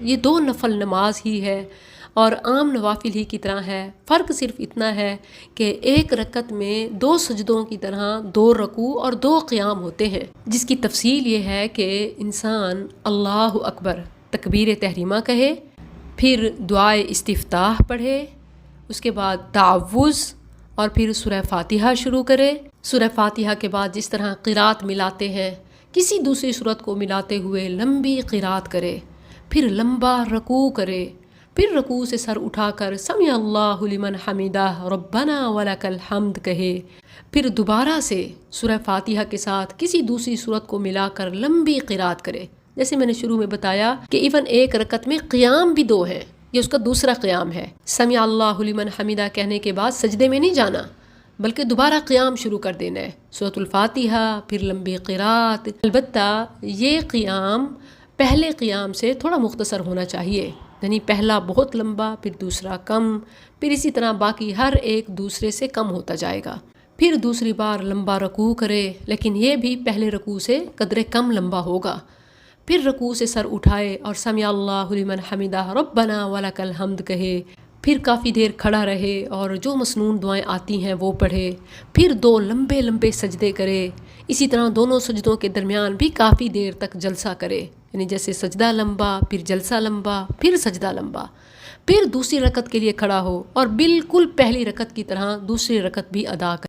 یہ دو نفل نماز ہی ہے اور عام نوافل ہی کی طرح ہے، فرق صرف اتنا ہے کہ ایک رکعت میں دو سجدوں کی طرح دو رکوع اور دو قیام ہوتے ہیں، جس کی تفصیل یہ ہے کہ انسان اللہ اکبر تکبیر تحریمہ کہے، پھر دعائے استفتاح پڑھے، اس کے بعد تعوذ اور پھر سورہ فاتحہ شروع کرے۔ سورہ فاتحہ کے بعد جس طرح قرات ملاتے ہیں کسی دوسری سورت کو ملاتے ہوئے لمبی قرات کرے، پھر لمبا رکوع کرے، پھر رکوع سے سر اٹھا کر سمع اللہ لمن حمدہ ربنا ولک الحمد کہے، پھر دوبارہ سے سورہ فاتحہ کے ساتھ کسی دوسری سورت کو ملا کر لمبی قرات کرے۔ جیسے میں نے شروع میں بتایا کہ ایون ایک رکعت میں قیام بھی دو ہیں، یہ اس کا دوسرا قیام ہے۔ سمع اللہ لمن حمدہ کہنے کے بعد سجدے میں نہیں جانا بلکہ دوبارہ قیام شروع کر دینا ہے، سورۃ الفاتحہ پھر لمبی قرات۔ البتہ یہ قیام پہلے قیام سے تھوڑا مختصر ہونا چاہیے، یعنی پہلا بہت لمبا، پھر دوسرا کم، پھر اسی طرح باقی ہر ایک دوسرے سے کم ہوتا جائے گا۔ پھر دوسری بار لمبا رکوع کرے، لیکن یہ بھی پہلے رکوع سے قدرے کم لمبا ہوگا، پھر رکوع سے سر اٹھائے اور سمع اللہ لمن حمدہ ربنا ولک الحمد کہے، پھر کافی دیر کھڑا رہے اور جو مسنون دعائیں آتی ہیں وہ پڑھے، پھر دو لمبے لمبے سجدے کرے، اسی طرح دونوں سجدوں کے درمیان بھی کافی دیر تک جلسہ کرے، یعنی جیسے سجدہ لمبا، پھر جلسہ لمبا، پھر سجدہ لمبا، پھر دوسری رکعت کے لیے کھڑا ہو اور بالکل پہلی رکعت کی طرح دوسری رکعت بھی ادا کرے۔